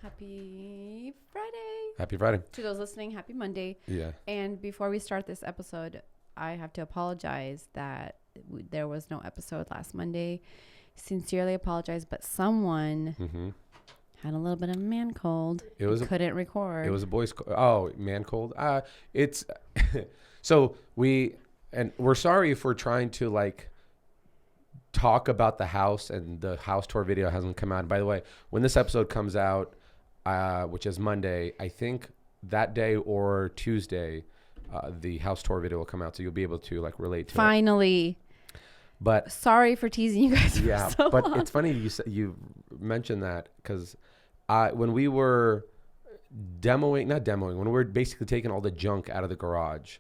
Happy Friday. Happy Friday. To those listening, happy Monday. Yeah. And before we start this episode, I have to apologize that there was no episode last Monday. Sincerely apologize, but someone had a little bit of a man cold. Couldn't record. It was a boy's cold. Oh, man cold. It's so we're sorry if we're trying to talk about the house and the house tour video hasn't come out. By the way, when this episode comes out, which is Monday, I think that day or Tuesday, the house tour video will come out, so you'll be able to relate to it. Finally. But sorry for teasing you guys. Yeah, for so but long. It's funny you mentioned that because when we were when we were basically taking all the junk out of the garage.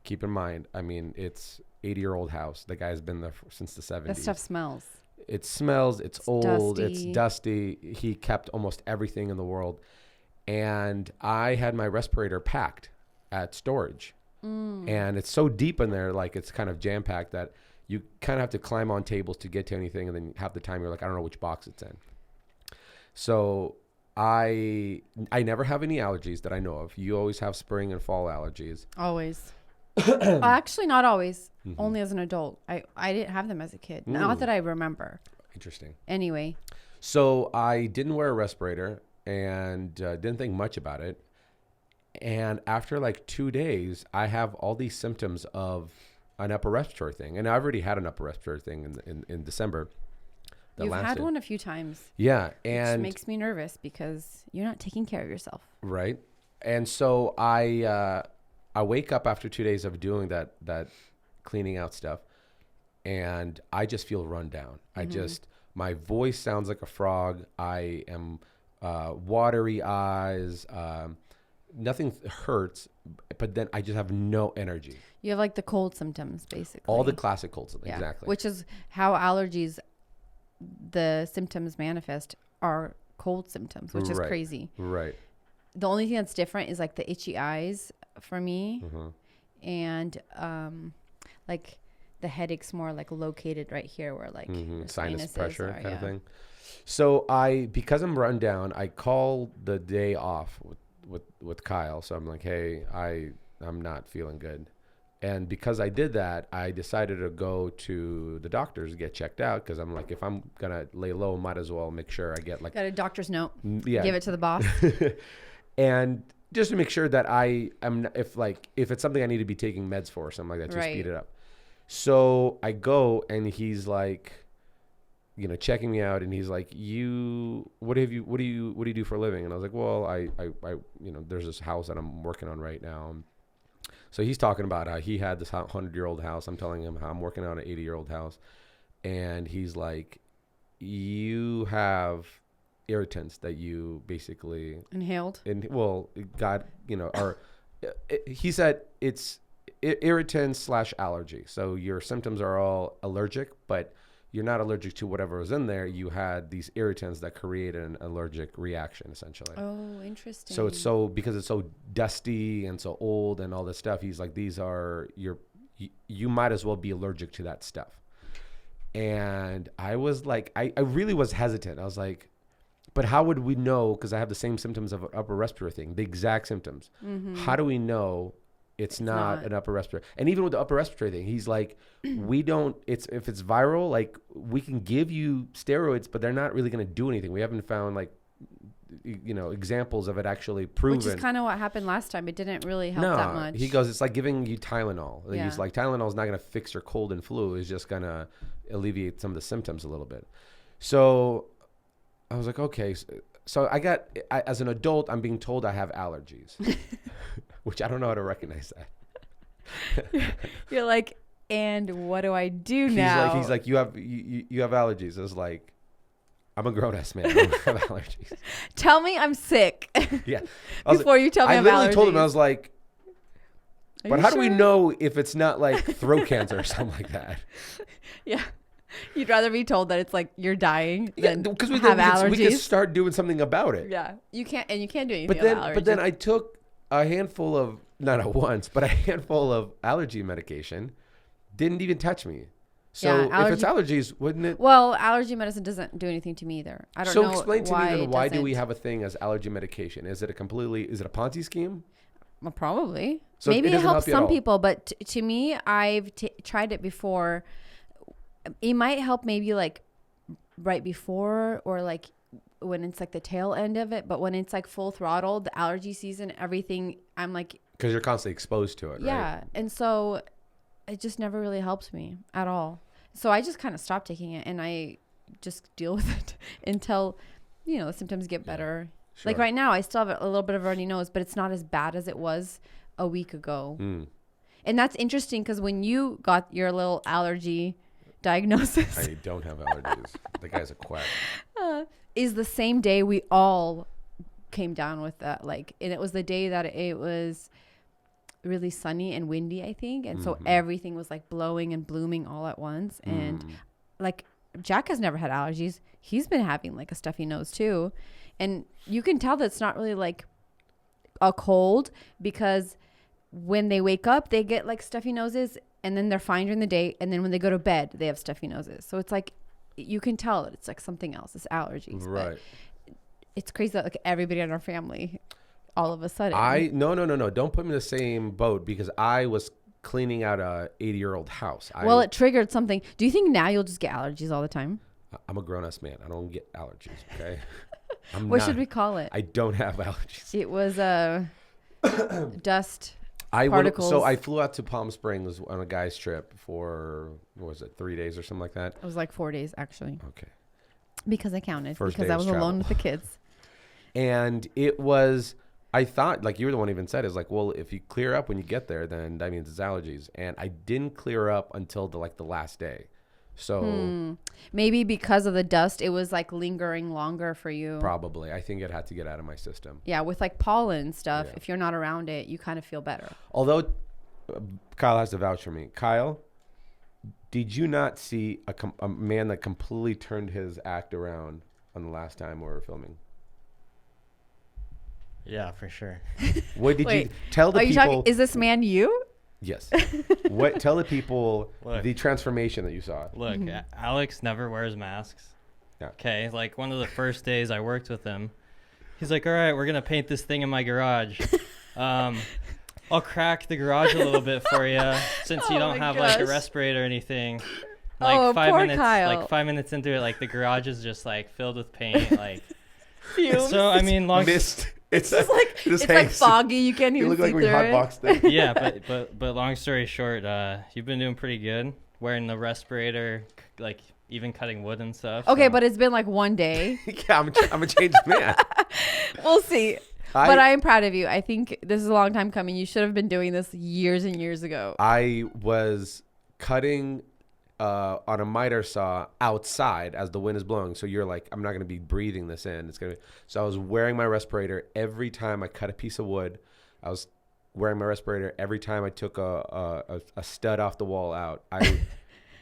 Keep in mind, I mean, it's 80-year-old house. The guy's been there since the 70s. That stuff smells. It smells. It's old. Dusty. It's dusty. He kept almost everything in the world. And I had my respirator packed at storage. And it's so deep in there, it's kind of jam-packed that you kind of have to climb on tables to get to anything. And then half the time you're like, I don't know which box it's in. So I never have any allergies that I know of. You always have spring and fall allergies. Always. Actually, not always. Only as an adult. I didn't have them as a kid. Not that I remember. Interesting. Anyway. So I didn't wear a respirator and didn't think much about it. And after 2 days, I have all these symptoms of an upper respiratory thing. And I've already had an upper respiratory thing in December. You've had one a few times. Yeah. Which makes me nervous because you're not taking care of yourself. Right. And so I wake up after 2 days of doing that cleaning out stuff, and I just feel run down. My voice sounds like a frog. I am watery eyes. Nothing hurts, but then I just have no energy. You have the cold symptoms, basically. All the classic cold symptoms, yeah. Exactly. Which is how allergies, the symptoms manifest are cold symptoms, which is crazy. Right. The only thing that's different is the itchy eyes for me, and the headache's more located right here where the sinus pressure are, kind of thing. So because I'm run down, I call the day off with Kyle. So I'm like, hey, I'm not feeling good. And because I did that, I decided to go to the doctors to get checked out because I'm like, if I'm going to lay low, might as well make sure I get got a doctor's note. Yeah. Give it to the boss. And just to make sure that I am, if it's something I need to be taking meds for or something like that to speed it up. So I go and he's checking me out, and he's like, what do you do for a living? And I was like, well, I there's this house that I'm working on right now. So he's talking about how he had this 100-year-old house. I'm telling him how I'm working on an 80-year-old house. And he's like, you have irritants that you basically inhaled. He said it's irritants / allergy. So your symptoms are all allergic, but you're not allergic to whatever was in there. You had these irritants that created an allergic reaction, essentially. Oh, interesting. So because it's so dusty and so old and all this stuff, he's like, you might as well be allergic to that stuff. And I was like, I really was hesitant. I was like, but how would we know? Because I have the same symptoms of an upper respiratory thing, the exact symptoms. How do we know it's not an upper respiratory? And even with the upper respiratory thing, he's like, if it's viral, we can give you steroids, but they're not really going to do anything. We haven't found examples of it actually proven. Which is kind of what happened last time. It didn't really help that much. He goes, it's like giving you Tylenol. Yeah. He's like, Tylenol is not going to fix your cold and flu. It's just going to alleviate some of the symptoms a little bit. So I was like, okay. So as an adult, I'm being told I have allergies, which I don't know how to recognize that. You're like, and what do I do now? He's like, you have allergies. I was like, I'm a grown ass man. I don't have allergies. Tell me I'm sick. Yeah. Before you tell me I'm allergies. I literally told him, I was like, but how do we sure? know if it's not throat cancer or something like that? Yeah. You'd rather be told that it's you're dying than because have allergies. We could start doing something about it. Yeah. You can't do anything about allergies. But then I took a handful of, not at once, but a handful of allergy medication. Didn't even touch me. So if it's allergies, wouldn't it? Well, allergy medicine doesn't do anything to me either. I don't know. So explain to me then, why do we have a thing as allergy medication? Is it a Ponzi scheme? Well, probably. So maybe it helps some people, but to me, I've tried it before. It might help maybe like right before or like when it's like the tail end of it, but when it's like full throttle, the allergy season, everything, I'm like, because you're constantly exposed to it, right? Yeah, and so it just never really helped me at all. So I just kind of stopped taking it, and I just deal with it until, the symptoms get better. Sure. Like right now, I still have a little bit of a runny nose, but it's not as bad as it was a week ago. And that's interesting because when you got your little allergy diagnosis, I don't have allergies. The guy's a quack. Is the same day we all came down with that. And it was the day that it was really sunny and windy, I think. And so everything was like blowing and blooming all at once. And like Jack has never had allergies. He's been having like a stuffy nose too. And you can tell that it's not really like a cold because when they wake up, they get like stuffy noses and then they're fine during the day. And then when they go to bed, they have stuffy noses. So it's like, you can tell that it's like something else. It's allergies. Right. But it's crazy that like everybody in our family, all of a sudden. No. Don't put me in the same boat because I was cleaning out a 80-year-old house. It triggered something. Do you think now you'll just get allergies all the time? I'm a grown-ass man. I don't get allergies, okay? What should we call it? I don't have allergies. It was dust particles. So I flew out to Palm Springs on a guy's trip for, 3 days or something like that? It was like 4 days, actually. Okay. Because I counted. Because I was alone with the kids. And it was, I thought, like you were the one who even said, is like, well, if you clear up when you get there, then that means it's allergies. And I didn't clear up until the last day. So maybe because of the dust, it was like lingering longer for you. Probably. I think it had to get out of my system. Yeah, with like pollen stuff, if you're not around it, you kind of feel better. Although Kyle has to vouch for me. Kyle, did you not see a man that completely turned his act around on the last time we were filming? Yeah, for sure. What did you tell the people? Is this man you? Yes. Tell the people the transformation that you saw. Look, Alex never wears masks. Yeah. Okay, like one of the first days I worked with him, he's like, all right, we're going to paint this thing in my garage. I'll crack the garage a little bit for you since you don't have like a respirator or anything. Like 5 minutes, Kyle. like 5 minutes into it, like the garage is just like filled with paint. Like, fumes. So I mean, mist. It's like foggy. You can't even look see like we through it. hotboxed it. Yeah, but long story short, you've been doing pretty good wearing the respirator, like even cutting wood and stuff. Okay, but it's been like 1 day. Yeah, I'm a changed man. We'll see. But I am proud of you. I think this is a long time coming. You should have been doing this years and years ago. I was cutting on a miter saw outside as the wind is blowing. So you're like, I'm not going to be breathing this in. So I was wearing my respirator every time I cut a piece of wood. I was wearing my respirator every time I took a stud off the wall out.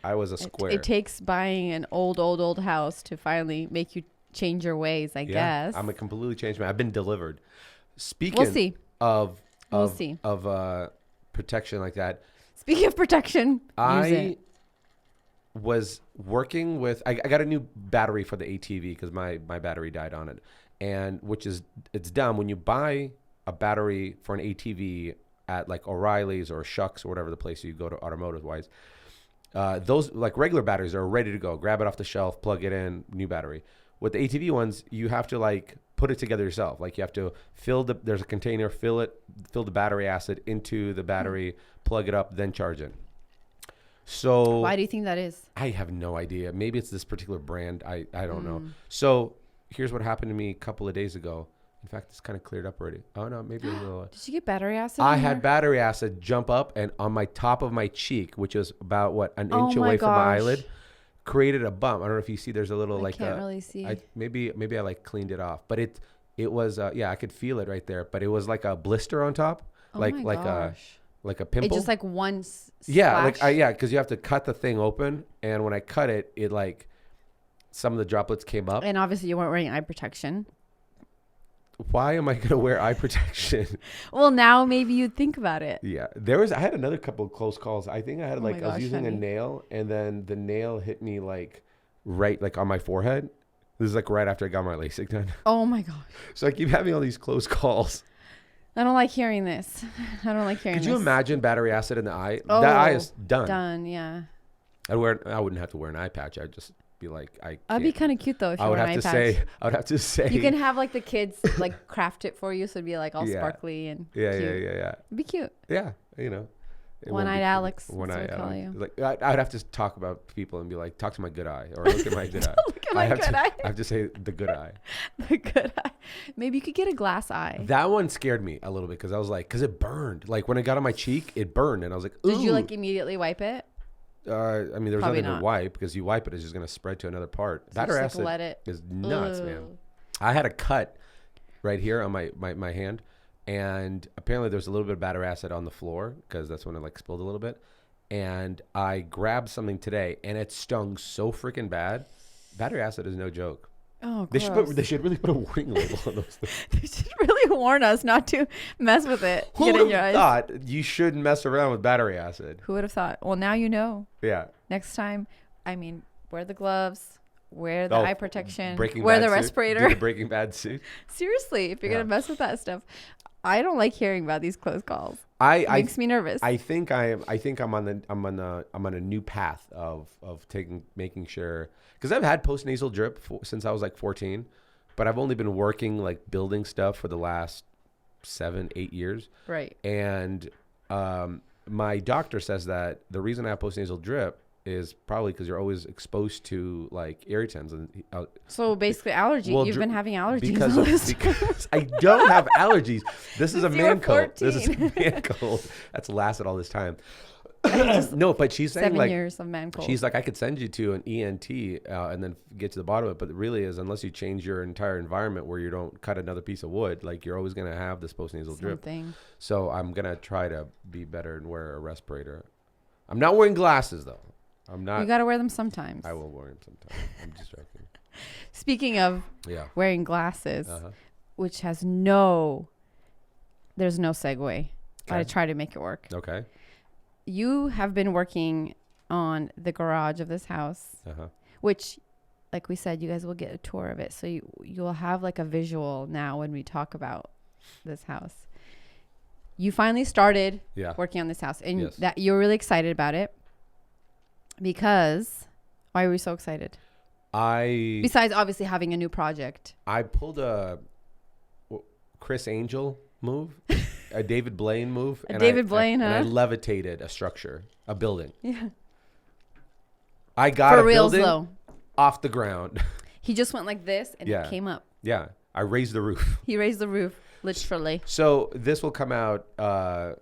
I was a square. It takes buying an old house to finally make you change your ways, I guess. I'm a completely changed man. I've been delivered. Speaking of protection like that. Speaking of protection, I was working with, I got a new battery for the ATV because my battery died on it. And it's dumb when you buy a battery for an ATV at like O'Reilly's or Shucks or whatever the place you go to automotive wise. Those like regular batteries are ready to go. Grab it off the shelf, plug it in, new battery. With the ATV ones, you have to like put it together yourself. Like you have to there's a container, fill the battery acid into the battery, plug it up, then charge it. So why do you think that is? I have no idea. Maybe it's this particular brand. I don't know. So here's what happened to me a couple of days ago. In fact, it's kind of cleared up already. Oh no, maybe a little. Did you get battery acid? I had battery acid jump up and on my top of my cheek, which was about an inch away from my eyelid, created a bump. I don't know if you see. There's a little I can't really see. Maybe I like cleaned it off, but it was I could feel it right there. But it was like a blister on top, like a pimple. It's just like one splash. Because you have to cut the thing open, and when I cut it, it like some of the droplets came up. And obviously, you weren't wearing eye protection. why am I going to wear eye protection? Well, now maybe you'd think about it. Yeah. I had another couple of close calls. I think I had I was using a nail and then the nail hit me like right like on my forehead. This is like right after I got my LASIK done. Oh my gosh. So I keep having all these close calls. I don't like hearing this. Could you imagine battery acid in the eye? Oh, that eye is done. Done, yeah. I wouldn't have to wear an eye patch. I'd just be like, I'd be kind of cute though if you wear an eye patch. I would have to say. You can have like the kids like craft it for you, so it'd be like all sparkly and cute. Yeah. It'd be cute. Yeah, you know. One-eyed Alex. One-eyed Alex. Call you. Like I'd have to talk about people and be like, talk to my good eye or look at my good eye. Look at my good eye. I have to say the good eye. The good eye. Maybe you could get a glass eye. That one scared me a little bit because I was like, because it burned. Like when it got on my cheek, it burned, and I was like, ooh. Did you like immediately wipe it? I mean, there's nothing to wipe because you wipe it, it's just gonna spread to another part. So battery acid is nuts, man. I had a cut right here on my hand. And apparently there's a little bit of battery acid on the floor because that's when it like spilled a little bit. And I grabbed something today and it stung so freaking bad. Battery acid is no joke. Oh, they should really put a warning label on those things. They should really warn us not to mess with it. Who would have thought you shouldn't mess around with battery acid? Who would have thought? Well, now you know. Yeah. Next time, I mean, wear the gloves. Wear the eye protection. Wear the respirator. Do the Breaking Bad suit. Seriously, if you're gonna mess with that stuff, I don't like hearing about these close calls. It makes me nervous. I think I'm on a new path of making sure, because I've had postnasal drip since I was like 14, but I've only been working like building stuff for the last 7-8 years. Right. And my doctor says that the reason I have postnasal drip is probably because you're always exposed to like irritants and so basically allergies. Well, you've been having allergies because I don't have allergies. This is a man cold. This is a man cold that's lasted all this time. No, but she's saying 7 years of man cold. She's like, I could send you to an ENT and then get to the bottom of it. But it really is, unless you change your entire environment where you don't cut another piece of wood, like you're always going to have this postnasal drip. So I'm going to try to be better and wear a respirator. I'm not wearing glasses though. I'm not. You got to wear them sometimes. I will wear them sometimes. I'm just joking. Speaking of wearing glasses, which has there's no segue. Okay. I try to make it work. Okay. You have been working on the garage of this house, which, like we said, you guys will get a tour of it. So you'll have like a visual now when we talk about this house. You finally started working on this house, and that you're really excited about it. Because why are we so excited? Besides obviously having a new project. I pulled a Chris Angel move, a David Blaine move. And I levitated a structure, a building. Yeah. I got a building off the ground. He just went like this and it came up. Yeah. I raised the roof. He raised the roof, literally. So this will come out a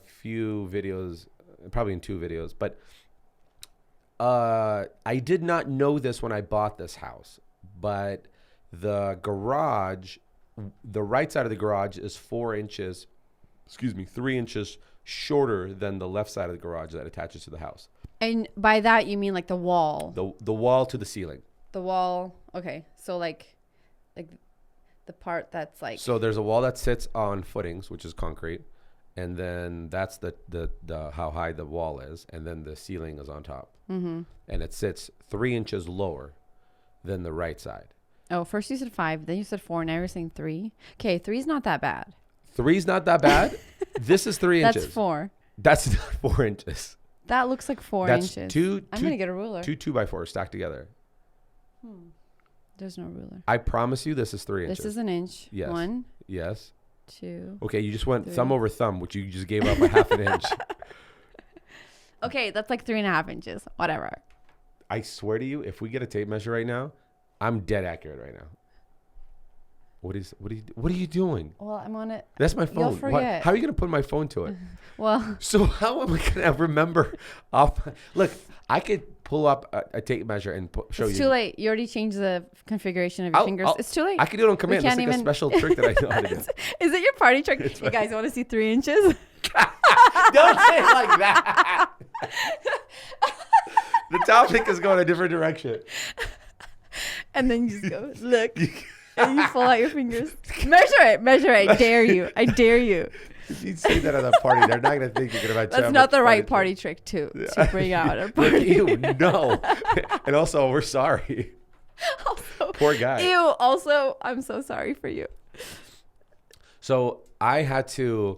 few videos, probably in 2 videos, but I did not know this when I bought this house, but the garage, the right side of the garage is 3 inches shorter than the left side of the garage that attaches to the house. And by that, you mean like the wall? The wall to the ceiling. The wall. Okay. So like the part that's like. So there's a wall that sits on footings, which is concrete. And then that's the how high the wall is, and then the ceiling is on top, and it sits 3 inches lower than the right side. Oh, first you said 5, then you said 4, now you're saying 3. Okay, 3's not that bad. 3's not that bad. This is 3 inches. That's 4. That's not 4 inches. That looks like 4 inches. I'm gonna get a ruler. 2 2x4s stacked together. There's no ruler. I promise you, this is 3 inches. This is an inch. Yes. 1. Yes. 2. Okay, you just went 3. Thumb over thumb, which you just gave up a half an inch. Okay, that's like 3.5 inches. Whatever. I swear to you, if we get a tape measure right now, I'm dead accurate right now. What are you doing? Well, I'm on it. That's my phone. You'll forget. How are you gonna put my phone to it? Well. So how am I gonna remember? Look, I could pull up a tape measure and show you. It's too late. You already changed the configuration of your fingers. It's too late. I can do it on command. That's like a special trick that I know how to do. Is it your party trick? You guys want to see 3 inches? Don't say it like that. The topic is going a different direction. And then you just go, look. And you pull out your fingers. Measure it. I dare you. If you say that at a party, they're not gonna think you're gonna. That's not the right party trick to bring out at a party. Like, ew, no. And also, we're sorry. Also, poor guy. Ew. Also, I'm so sorry for you. So I had to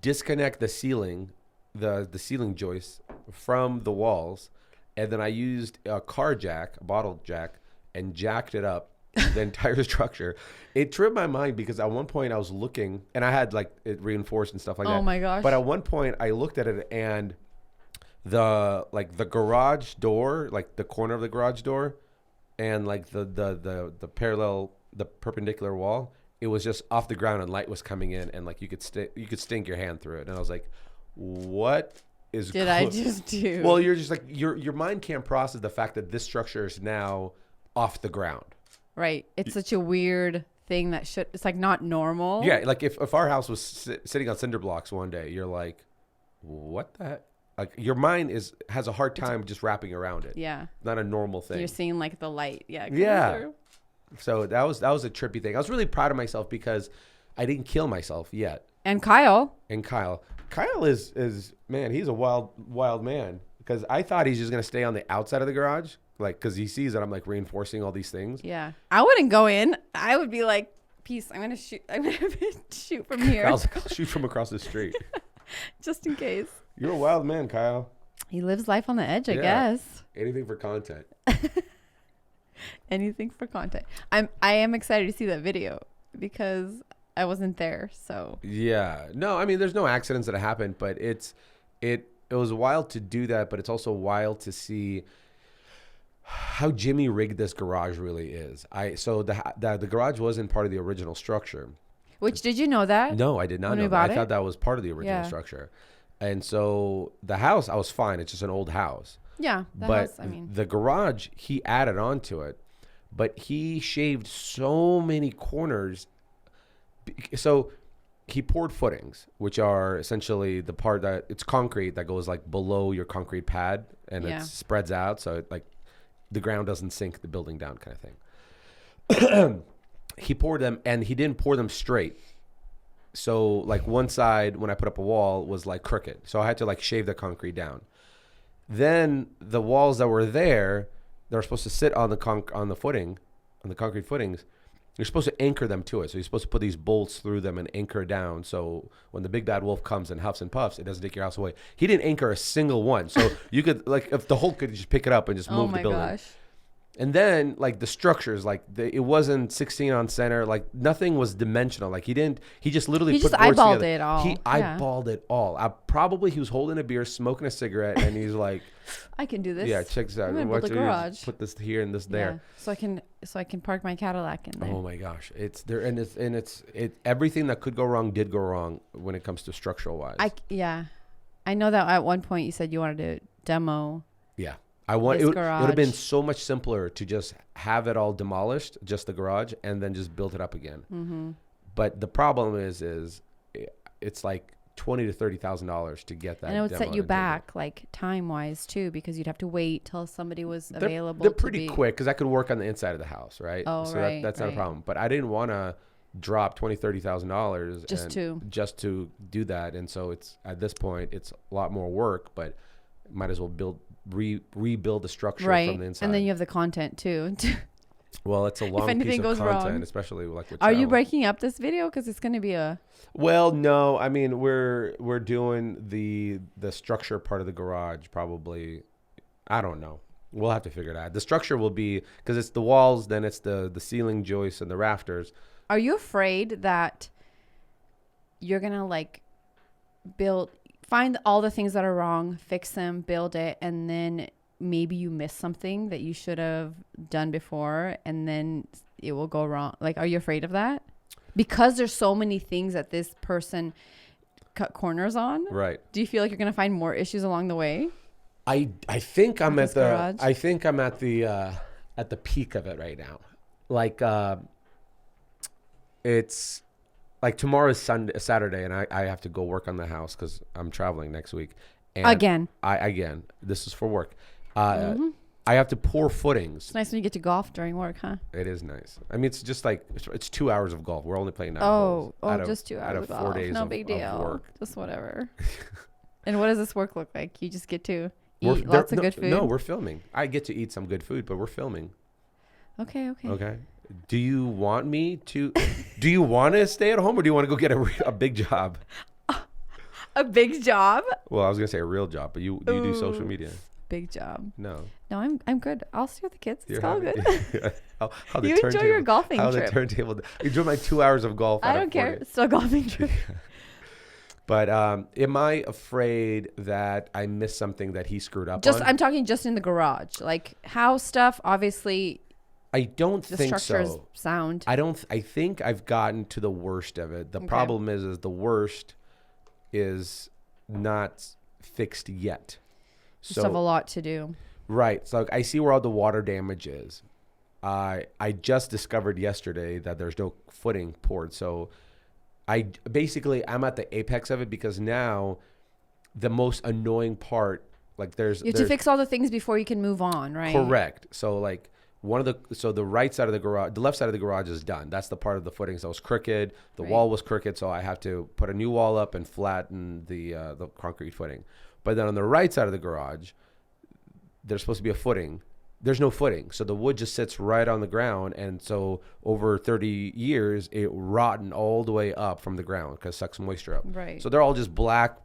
disconnect the ceiling, the ceiling joists from the walls, and then I used a bottle jack, and jacked it up. The entire structure. It tripped my mind because at one point I was looking and I had like it reinforced and stuff like that. Oh my gosh. But at one point I looked at it and the garage door, like the corner of the garage door and like the perpendicular wall, it was just off the ground and light was coming in and like you could stink your hand through it. And I was like, what did I just do? Well, you're just like your mind can't process the fact that this structure is now off the ground. Right. It's such a weird thing it's like not normal. Yeah. Like if our house was sitting on cinder blocks one day, you're like, what the heck? Like your mind has a hard time just wrapping around it. Yeah. Not a normal thing. You're seeing like the light. Yeah. Yeah. So that was a trippy thing. I was really proud of myself because I didn't kill myself yet. And Kyle is man, he's a wild man because I thought he's just going to stay on the outside of the garage. Like, because he sees that I'm like reinforcing all these things. Yeah. I wouldn't go in. I would be like, peace. I'm going to shoot from here. I'll shoot from across the street. Just in case. You're a wild man, Kyle. He lives life on the edge, I guess. Anything for content. Anything for content. I am excited to see that video because I wasn't there. So. Yeah. No, I mean, there's no accidents that happened, but it was wild to do that, but it's also wild to see how Jimmy rigged this garage really is. So the garage wasn't part of the original structure. Which, did you know that? No, I did not know that. I thought that was part of the original structure. And so the house, I was fine. It's just an old house. Yeah. The garage, he added on to it, but he shaved so many corners. So he poured footings, which are essentially the part that it's concrete that goes like below your concrete pad and it spreads out. So it like, the ground doesn't sink the building down kind of thing. He poured them and he didn't pour them straight. So like one side when I put up a wall was like crooked. So I had to like shave the concrete down. Then the walls that were there, they were supposed to sit on the concrete footings. You're supposed to anchor them to it. So you're supposed to put these bolts through them and anchor down. So when the big bad wolf comes and huffs and puffs, it doesn't take your house away. He didn't anchor a single one. So you could like, if the Hulk could just pick it up and just move the building. Oh my gosh. And then like the structures, like it wasn't 16 on center. Like nothing was dimensional. Like he just literally put boards eyeballed together. it all. He eyeballed it all. He was holding a beer, smoking a cigarette, and he's like, I can do this. Yeah, check this out. I'm gonna build a garage. Put this here and this there. So I can park my Cadillac in there. Oh my gosh. It's there and it's everything that could go wrong did go wrong when it comes to structural wise. I know that at one point you said you wanted to demo. Yeah. It would have been so much simpler to just have it all demolished, just the garage, and then just build it up again. Mm-hmm. But the problem is it's like $20,000 to $30,000 to get that. And it would set you back, like time wise too, because you'd have to wait till somebody was available. They're pretty quick because I could work on the inside of the house, right? Oh, so that's not a problem. But I didn't want to drop $20,000-$30,000 just to do that, and so it's at this point it's a lot more work, but might as well rebuild the structure from the inside. And then you have the content too. Well, it's a long piece of content, especially like with Are you breaking up this video because it's going to be a? Well, no. I mean, we're doing the structure part of the garage probably. I don't know. We'll have to figure it out. The structure will be because it's the walls, then it's the ceiling joists and the rafters. Are you afraid that you're gonna like find all the things that are wrong, fix them, build it, and then maybe you miss something that you should have done before and then it will go wrong? Like, are you afraid of that? Because there's so many things that this person cut corners on. Right. Do you feel like you're going to find more issues along the way? I think I'm at the peak of it right now. Like it's like tomorrow's Saturday, and I have to go work on the house because I'm traveling next week. And again. This is for work. I have to pour footings. It's nice when you get to golf during work, huh? It is nice. I mean, it's just like it's 2 hours of golf. We're only playing 9 holes. Just 2 hours of golf. 4 days no of big deal. work. Just whatever. And what does this work look like? You just get to eat lots of good food? No, we're filming. I get to eat some good food, but we're filming. Okay. Okay. Do you want me to? Do you want to stay at home, or do you want to go get a big job? A big job? Well, I was gonna say a real job, but you do social media. Big job. No, I'm good. I'll stay with the kids. It's all good. how the You enjoy your golfing how trip. the turntable. Enjoy my 2 hours of golf. I don't care. It's still a golfing trip. But am I afraid that I missed something that he screwed up on? I'm talking just in the garage, like house stuff. Obviously, I don't the think structure is so. sound. I think I've gotten to the worst of it. The problem is the worst is not fixed yet. You still have a lot to do. Right. So I see where all the water damage is. I just discovered yesterday that there's no footing poured. So I'm at the apex of it, because now the most annoying part, like you have to fix all the things before you can move on, right? Correct. So like the right side of the garage, the left side of the garage is done. That's the part of the footings that was crooked. The wall was crooked, so I have to put a new wall up and flatten the concrete footing. But then on the right side of the garage, there's supposed to be a footing. There's no footing, so the wood just sits right on the ground, and so over 30 years, it rotten all the way up from the ground because it sucks moisture up. Right. So they're all just black,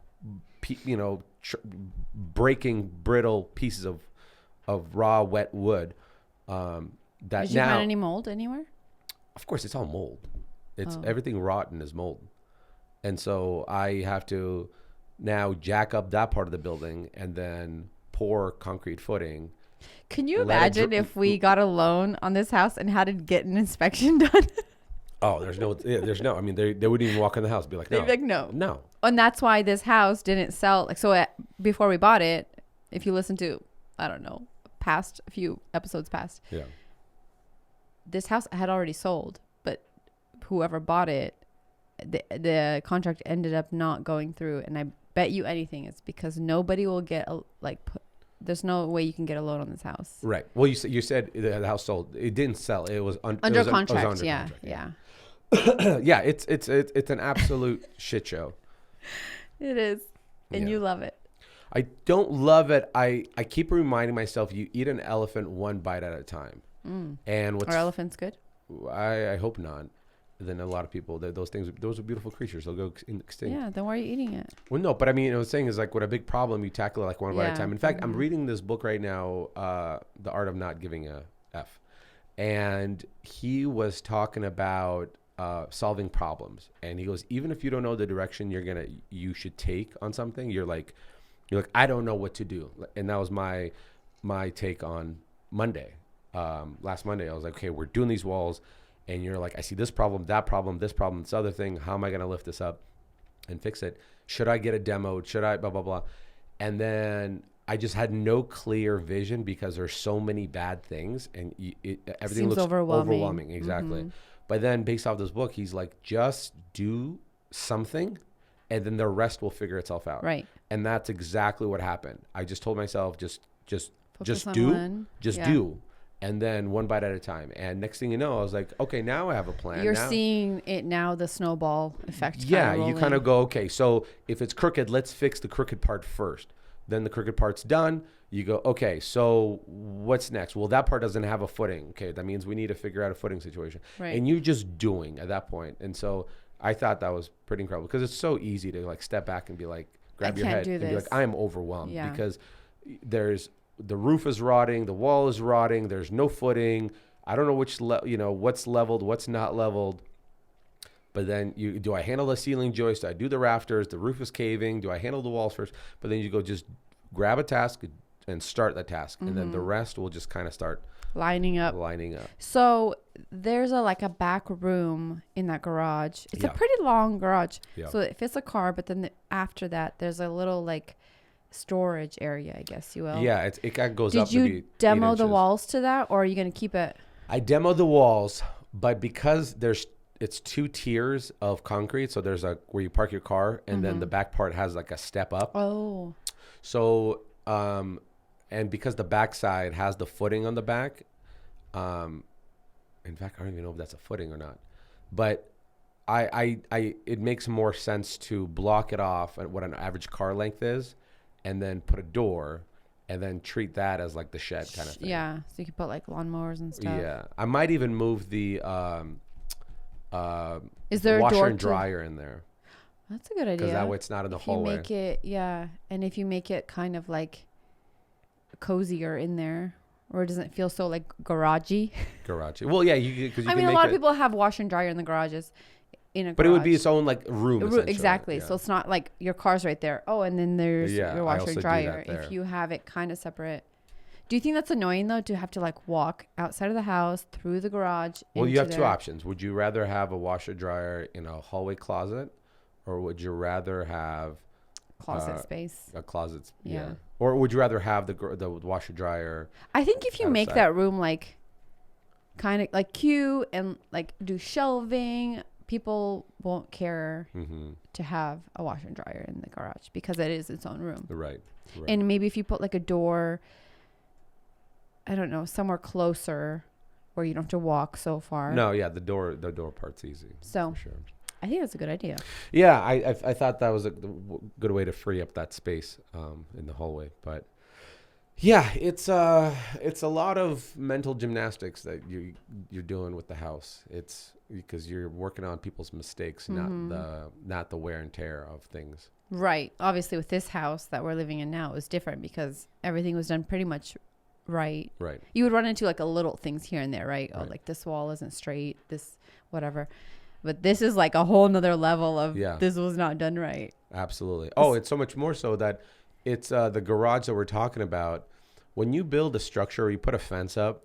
breaking, brittle pieces of raw, wet wood. Did you find any mold anywhere? Of course, it's all mold. Everything rotten is mold, and so I have to now jack up that part of the building and then pour concrete footing. Can you imagine if we got a loan on this house and had to get an inspection done? Oh, there's no. I mean, they wouldn't even walk in the house and be like, no. They'd be like, no. And that's why this house didn't sell. Like, so before we bought it, if you listen to, I don't know, a few episodes past, this house had already sold, but whoever bought it, the contract ended up not going through. And I bet you anything it's because nobody will get there's no way you can get a loan on this house. Right. Well, you said the house sold. It didn't sell. It was under contract. Contract. Yeah. Yeah. It's an absolute shit show. It is, and you love it. I don't love it. I keep reminding myself, you eat an elephant one bite at a time. And Are elephants good? I hope not. Then a lot of people, those are beautiful creatures. They'll go extinct. Yeah, then why are you eating it? Well, no, but I mean, I was saying is like, what a big problem, you tackle it like one bite at a time. In fact, I'm reading this book right now, The Art of Not Giving a F. And he was talking about solving problems. And he goes, even if you don't know the direction you should take on something, you're like, I don't know what to do. And that was my take on Monday. Last Monday, I was like, okay, we're doing these walls. And you're like, I see this problem, that problem, this problem, this other thing. How am I going to lift this up and fix it? Should I get it demoed? Should I blah, blah, blah? And then I just had no clear vision because there's so many bad things. And everything Seems looks overwhelming. Exactly. Mm-hmm. But then based off this book, he's like, just do something and then the rest will figure itself out. Right. And that's exactly what happened. I just told myself, just Focus do. And then one bite at a time. And next thing you know, I was like, okay, now I have a plan. You're seeing it now, the snowball effect. Yeah, you kind of go, okay, so if it's crooked, let's fix the crooked part first. Then the crooked part's done. You go, okay, so what's next? Well, that part doesn't have a footing. Okay, that means we need to figure out a footing situation. Right. And you're just doing at that point. And so I thought that was pretty incredible because it's so easy to like step back and be like, grab your head and be like, I'm overwhelmed because the roof is rotting, the wall is rotting, there's no footing. I don't know what's leveled, what's not leveled. But then do I handle the ceiling joist? Do I do the rafters? The roof is caving. Do I handle the walls first? But then you go just grab a task and start the task. And then the rest will just kind of start lining up. So there's a back room in that garage. It's a pretty long garage. Yeah. So it fits a car, but then after that, there's a little storage area, I guess you will. Yeah, it goes up. Did you demo the walls to that, or are you going to keep it? I demoed the walls, but because it's 2 tiers of concrete, so there's where you park your car, and then the back part has a step up. Oh. So, And because the backside has the footing on the back, in fact, I don't even know if that's a footing or not, but it makes more sense to block it off at what an average car length is, and then put a door, and then treat that as like the shed kind of thing. Yeah, so you can put like lawnmowers and stuff. Yeah, I might even move the is there washer a door and dryer in there? That's a good idea. Because that way it's not in the hallway. You make it, yeah, and if you make it kind of like cozier in there, or it doesn't feel so like garagey. Garagey. Well, yeah, because I mean, a lot of people have washer and dryer in the garages. But it would be its own like room. Exactly. Yeah. So it's not like your car's right there. Oh, and then there's your washer and dryer. If you have it kind of separate. Do you think that's annoying though, to have to like walk outside of the house through the garage? Well, you have two options. Would you rather have a washer dryer in a hallway closet, or would you rather have closet space? A closet, yeah. Or would you rather have the washer dryer? I think if you make that room like kind of like cute and like do shelving, people won't care to have a washer and dryer in the garage because it is its own room. Right. And maybe if you put like a door, I don't know, somewhere closer where you don't have to walk so far. No, yeah, the door part's easy. So for sure. I think that's a good idea. Yeah, I thought that was a good way to free up that space in the hallway. But yeah, it's a lot of mental gymnastics that you're doing with the house. It's because you're working on people's mistakes, not the wear and tear of things. Right. Obviously, with this house that we're living in now, it was different because everything was done pretty much right. Right. You would run into like a little things here and there, right? Right. Oh, like this wall isn't straight, this whatever. But this is like a whole nother level of this was not done right. Absolutely. Oh, it's so much more so that it's the garage that we're talking about. When you build a structure or you put a fence up,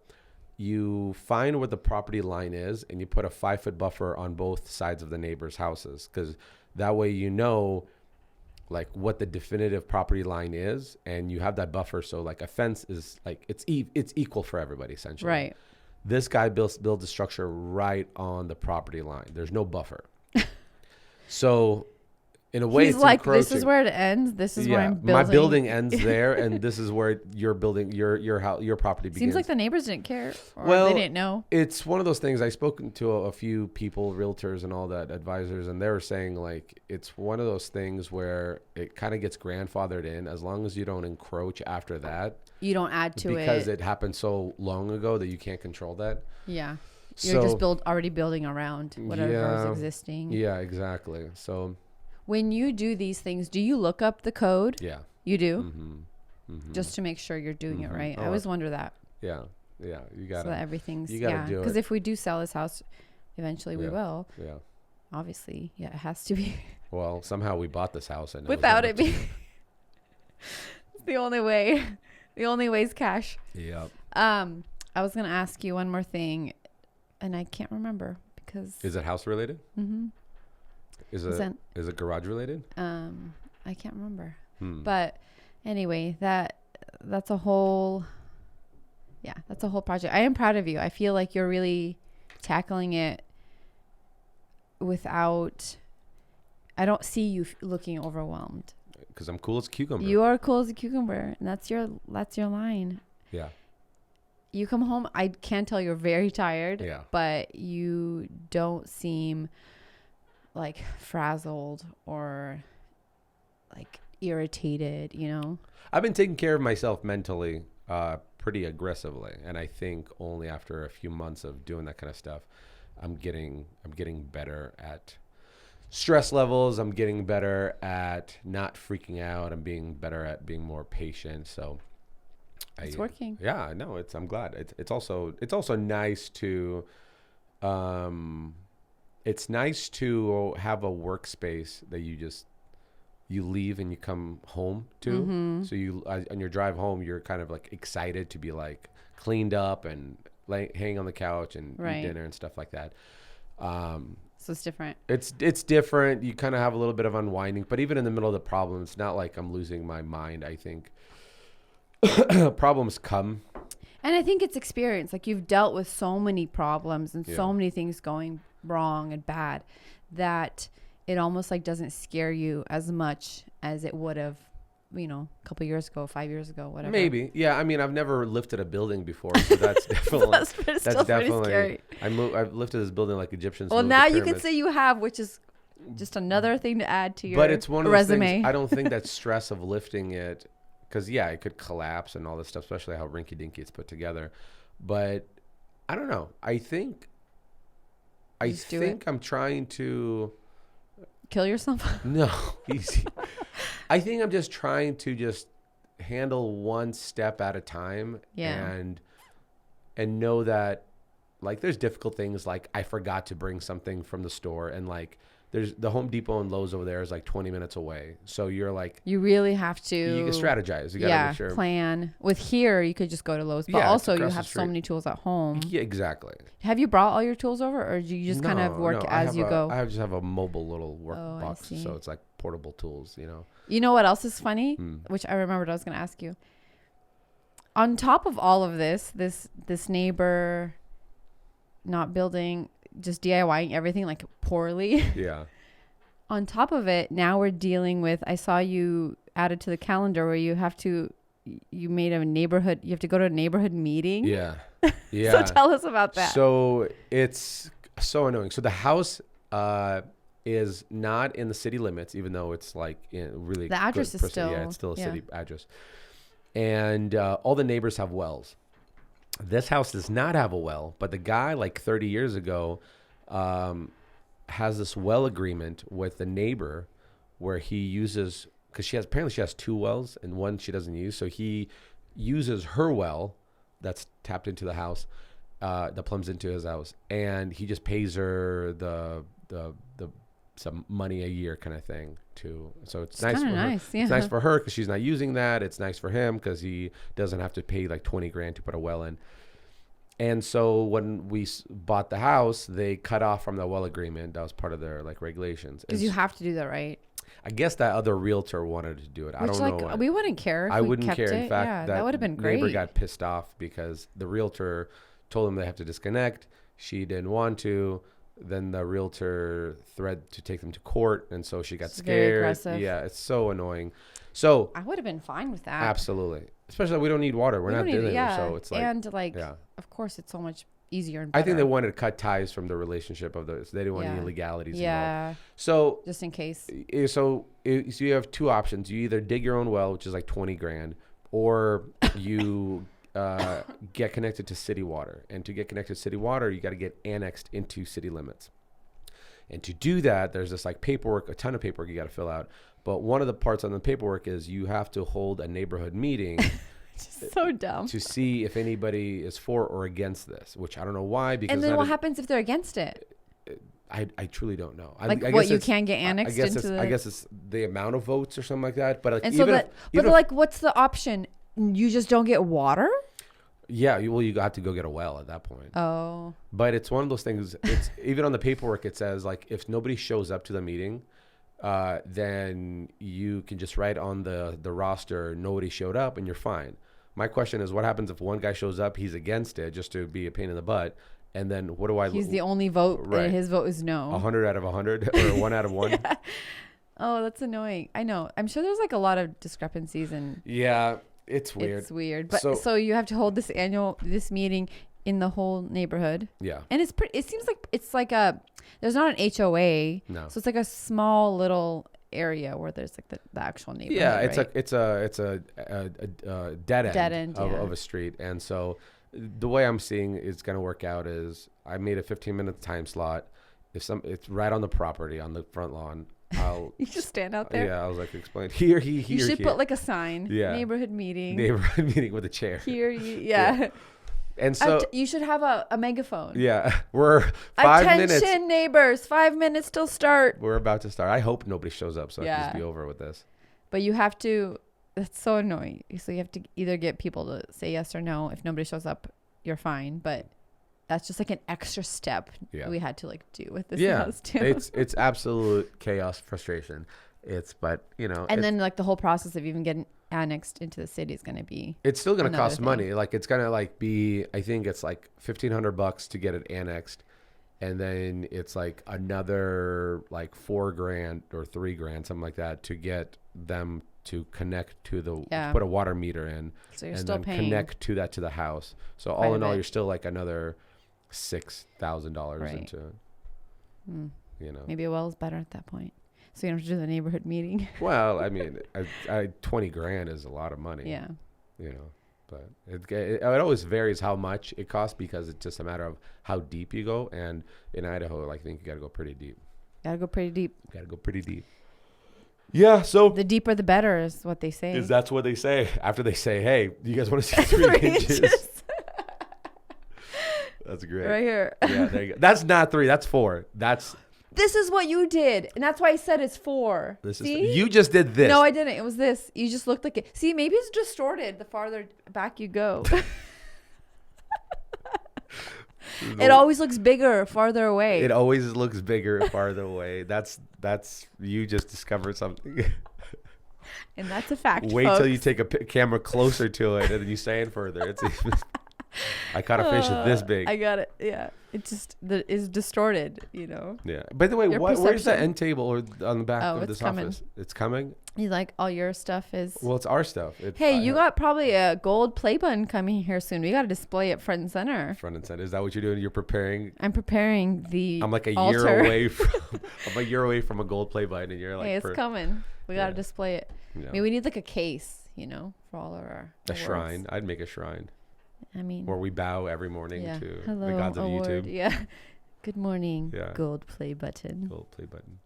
you find where the property line is and you put a 5-foot buffer on both sides of the neighbors' houses, because that way you know like what the definitive property line is, and you have that buffer. So like a fence is like it's equal for everybody essentially. Right. This guy builds a structure right on the property line. There's no buffer. So in a way, he's it's like, encroaching. This is where it ends. This is where I'm building. My building ends there, and this is where your building, your house, your property begins. Seems like the neighbors didn't care, or they didn't know. It's one of those things. I've spoken to a few people, realtors and all that, advisors, and they were saying like it's one of those things where it kind of gets grandfathered in as long as you don't encroach after that. You don't add to it because it happened so long ago that you can't control that. Yeah. You're just already building around whatever is existing. Yeah, exactly. So when you do these things, do you look up the code? Yeah. You do? Just to make sure you're doing it right. I always wonder that. Yeah. Yeah. You got to. So that everything's, you gotta do it. Because if we do sell this house, eventually we will. Yeah. Obviously. Yeah, it has to be. Well, somehow we bought this house. And without it being. It's the only way. The only way is cash. Yeah. I was going to ask you one more thing, and I can't remember because. Is it house related? Mm-hmm. Is it garage related? I can't remember. But anyway, that's a whole project. I am proud of you. I feel like you're really tackling it without. I don't see you looking overwhelmed. Because I'm cool as a cucumber. You are cool as a cucumber, and that's your line. Yeah. You come home. I can tell you're very tired. Yeah. But you don't seem like frazzled or like irritated, you know? I've been taking care of myself mentally pretty aggressively, and I think only after a few months of doing that kind of stuff, I'm getting better at stress levels. I'm getting better at not freaking out. I'm being better at being more patient. So it's working. Yeah, no, I'm glad. It's also nice to it's nice to have a workspace that you leave and you come home to. Mm-hmm. So you on your drive home, you're kind of like excited to be like cleaned up and hang on the couch and eat dinner and stuff like that. So it's different. It's different. You kind of have a little bit of unwinding, but even in the middle of the problem, it's not like I'm losing my mind. I think problems come. And I think it's experience. Like you've dealt with so many problems and so many things going wrong and bad that it almost like doesn't scare you as much as it would have a couple years ago, 5 years ago, whatever. Maybe. Yeah. I mean, I've never lifted a building before, so that's definitely that's definitely scary. I've lifted this building like Egyptians. Well, now you can say you have, which is just another thing to add to your but it's one of those resume. Things, I don't think that stress of lifting it, because it could collapse and all this stuff, especially how rinky dinky it's put together. But I don't know. I think I'm trying to kill yourself. No, easy. I think I'm just trying to just handle one step at a time. Yeah. And know that like there's difficult things, like I forgot to bring something from the store, and like there's the Home Depot and Lowe's over there is like 20 minutes away. So you're like, you really have to, you can strategize. You gotta make sure. Plan. With here, you could just go to Lowe's, but also you have so many tools at home. Yeah, exactly. Have you brought all your tools over, or do you just kind of work as you go? I just have a mobile little work box. So it's like portable tools, You know what else is funny? Which I remembered I was going to ask you. On top of all of this neighbor not building, just DIYing everything like poorly. Yeah. On top of it, now we're dealing with, I saw you added to the calendar where you have to go to a neighborhood meeting. Yeah. Yeah. So tell us about that. So it's so annoying. So the house is not in the city limits, even though it's like really the address is still, it's still a city address. And all the neighbors have wells. This house does not have a well, but the guy like 30 years ago has this well agreement with the neighbor where he uses, because she has two wells and one she doesn't use. So he uses her well that's tapped into the house, that plumbs into his house, and he just pays her some money a year kind of thing too. So it's nice for her. Yeah. It's nice for her because she's not using that. It's nice for him because he doesn't have to pay like $20,000 to put a well in. And so when we bought the house, they cut off from the well agreement. That was part of their like regulations. Because you have to do that, right? I guess that other realtor wanted to do it. I don't know. We wouldn't care if I we wouldn't kept care. it. In fact, that would have been great. Neighbor got pissed off because the realtor told them they have to disconnect. She didn't want to. Then the realtor threatened to take them to court, and so she got scared. Very aggressive. Yeah, it's so annoying. So I would have been fine with that. Absolutely, especially we don't need water. We're not dealing with, so it's like, and like, of course, it's so much easier and better. better. I think they wanted to cut ties from the relationship of those. They didn't want any illegalities. Yeah. Involved. So just in case. So you have two options. You either dig your own well, which is like $20,000, or you get connected to city water. And to get connected to city water, you got to get annexed into city limits. And to do that, there's this like paperwork, a ton of paperwork you got to fill out. But one of the parts on the paperwork is you have to hold a neighborhood meeting. Just so dumb. To see if anybody is for or against this, which I don't know why. Because and then what happens if they're against it? I truly don't know. I guess you can get annexed into I guess it's the amount of votes or something like that. But like, and so what's the option? You just don't get water? Yeah, you have to go get a well at that point. Oh. But it's one of those things. It's even on the paperwork. It says like if nobody shows up to the meeting, then you can just write on the roster nobody showed up and you're fine. My question is, what happens if one guy shows up, he's against it just to be a pain in the butt, and then what do I? He's the only vote. Right. His vote is no. 100 out of 100 or 1 out of 1. Yeah. Oh, that's annoying. I know. I'm sure there's like a lot of discrepancies and. Yeah, it's weird. It's weird, but so you have to hold this meeting in the whole neighborhood. Yeah. And it's pretty. It seems like it's like there's not an HOA. No. So it's like a small little area where there's like the actual neighborhood. Yeah, right? it's a dead end of a street, and so the way I'm seeing it's gonna work out is I made a 15-minute time slot. It's right on the property on the front lawn. You just stand out there. Yeah, I was like, explain here. You should put like a sign. Yeah. Neighborhood meeting with a chair. Here, yeah. And so you should have a megaphone. Yeah, we're 5 minutes. Attention, neighbors! 5 minutes till start. We're about to start. I hope nobody shows up so I can just be over with this. But you have to. That's so annoying. So you have to either get people to say yes or no. If nobody shows up, you're fine. But that's just like an extra step we had to like do with this house too. It's absolute chaos, frustration. And then like the whole process of even getting annexed into the city is going to be. It's still going to cost money. Like it's going to like be. I think it's like $1,500 to get it annexed, and then it's like another like $4,000 or $3,000, something like that, to get them to connect to the Yeah. to put a water meter in, So you're and still then paying. connect to that to the house. So quite all a in all, bit. you're still like another $6,000 Right. into it. Mm. You know. Maybe a well is better at that point. So you don't have to do the neighborhood meeting. Well, I mean, 20 grand is a lot of money. Yeah. You know, but it always varies how much it costs because it's just a matter of how deep you go. And in Idaho, I think you got to go pretty deep. Gotta go pretty deep. Got to go pretty deep. Yeah. So The deeper the better is what they say. that's what they say after they say, "Hey, you guys want to see 3 inches?" That's great. Right here. Yeah, there you go. That's not 3. That's 4. This is what you did. And that's why I said it's 4. See? You just did this. No, I didn't. It was this. You just looked like it. See, maybe it's distorted the farther back you go. It always looks bigger farther away. It always looks bigger farther away. That's you just discovered something. And that's a fact. Wait folks. till you take a camera closer to it and then you stand further. It's even, I caught a fish this big. I got it. Yeah. It just is distorted, you know. Yeah. By the way, Your where's the perception. end table or on the back of it's this coming. office? It's coming? You like all your stuff is. Well, it's our stuff. Hey, you got probably a gold play button coming here soon. We got to display it front and center. front and center. Is that what you're doing? You're preparing? I'm preparing the. I'm like a altar. year away from. I'm a year away from a gold play button, and you're like, Hey, it's coming. We got to Yeah. display it. you know, I mean, we need like a case, you know, for all of our. a awards. shrine. I'd make a shrine I mean. where we bow every morning Yeah. to Hello, the gods of award. YouTube. Yeah. Good morning. Yeah. Gold play button. Gold play button.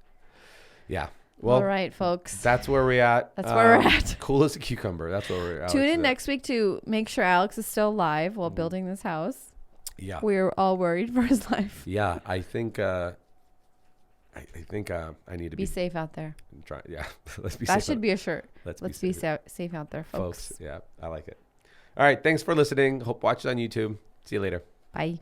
Yeah. Well, all right, folks. that's where we're at. That's where we're at. Cool as a cucumber. That's where we're at. Tune in next week to make sure Alex is still alive while building this house. Yeah. We're all worried for his life. Yeah. I think. I think I need to Be safe out there. try. Yeah. Let's be That safe. should be a shirt. Let's be safe, safe out there, folks. Yeah. I like it. All right. Thanks for listening. Watch it on YouTube. See you later. Bye.